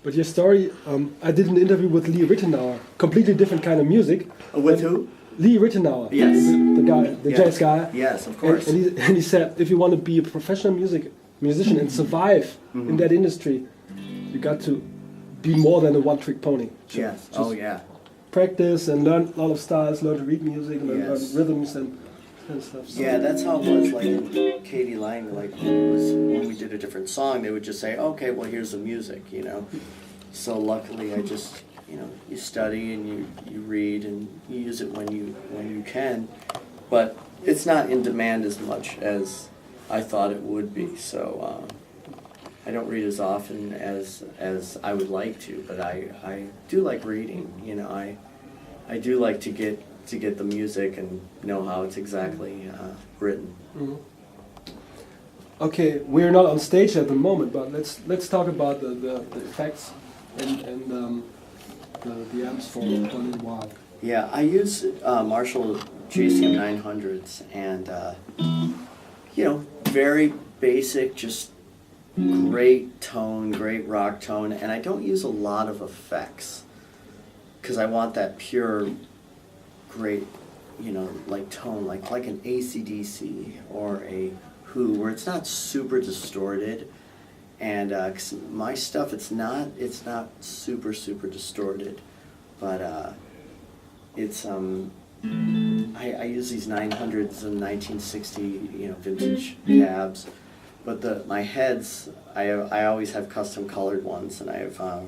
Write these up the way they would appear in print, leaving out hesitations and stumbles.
But your story, I did an interview with Lee Rittenauer, completely different kind of music. With who? Lee Rittenauer. Yes. The guy, the jazz guy. Yes, of course. And he said, if you want to be a professional musician and survive in that industry, you got to be more than a one-trick pony. Yes. Just Oh, yeah. practice and learn a lot of styles, learn to read music, learn rhythms and stuff. So. Yeah, that's how it was. Like in Katie Lang, like when we did a different song, they would just say, "Okay, well here's the music," you know. So luckily, I just, you know, you study and you read and you use it when you can, but it's not in demand as much as I thought it would be. So I don't read as often as I would like to, but I do like reading. You know, I do like to get the music and know how it's exactly written. Mm-hmm. Okay, we're not on stage at the moment, but let's talk about the effects and the amps for a little while. Yeah, I use Marshall JCM 900s, and you know, very basic, just great tone, great rock tone, and I don't use a lot of effects because I want that pure, great, you know, like tone, like an AC/DC or a Who, where it's not super distorted. And 'cause my stuff, it's not super distorted, but it's I use these 900s and 1960, you know, vintage cabs, but my heads, I always have custom colored ones, and I have a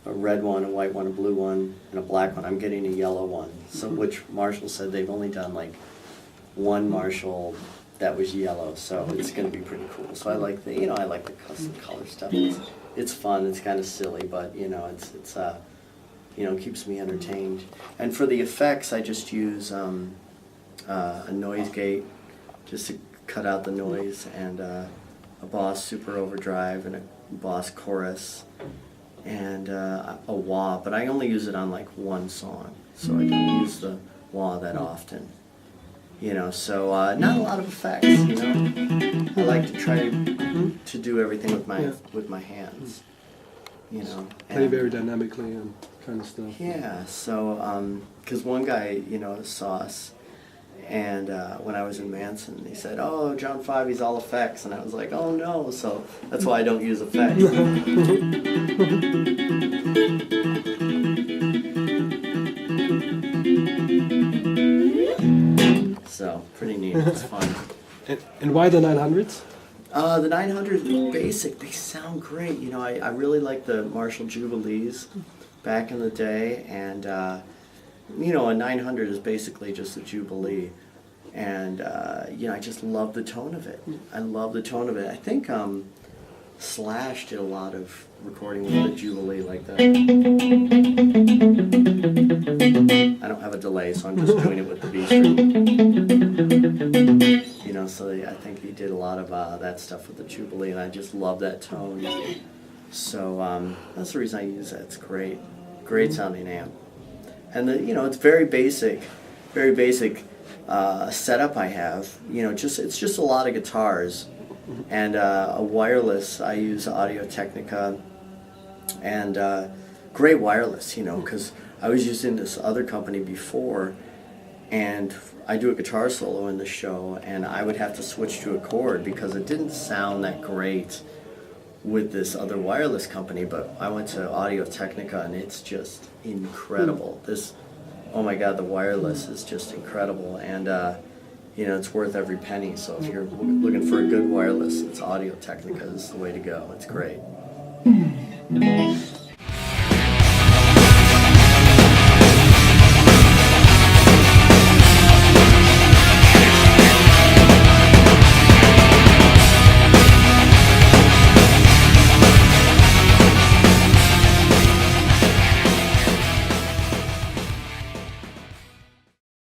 red one, a white one, a blue one, and a black one. I'm getting a yellow one, so which Marshall said they've only done like one Marshall that was yellow, so it's going to be pretty cool. So I like the, you know, I like the custom color stuff. It's fun. It's kind of silly, but you know, it's you know, keeps me entertained. And for the effects, I just use a noise gate just to cut out the noise, and a Boss Super Overdrive, and a Boss Chorus, and a wah. But I only use it on like one song, so I don't use the wah that often. You know, so not a lot of effects. You know, I like to try to do everything with my hands. You know, play very dynamically and kind of stuff. Yeah. So, because one guy, you know, saw us, and when I was in Manson, he said, "Oh, John Fivey's all effects," and I was like, "Oh no!" So that's why I don't use effects. So, pretty neat. It's fun. And why the 900s? The 900s, basic. They sound great. You know, I really like the Marshall Jubilees back in the day, and you know, a 900 is basically just a Jubilee, and you know, I just love the tone of it. I love the tone of it. I think Slash did a lot of recording with the Jubilee like that. I don't have a delay, so I'm just doing it with the B string. You know, so I think he did a lot of that stuff with the Jubilee, and I just love that tone. So that's the reason I use that. It's great, great sounding amp. And you know, it's very basic setup I have. You know, it's just a lot of guitars. And a wireless, I use Audio-Technica, and great wireless, you know, because I was using this other company before, and I do a guitar solo in the show, and I would have to switch to a chord because it didn't sound that great with this other wireless company, but I went to Audio-Technica, and it's just incredible. Oh my God, the wireless is just incredible, and you know, it's worth every penny. So if you're looking for a good wireless, it's Audio-Technica is the way to go. It's great.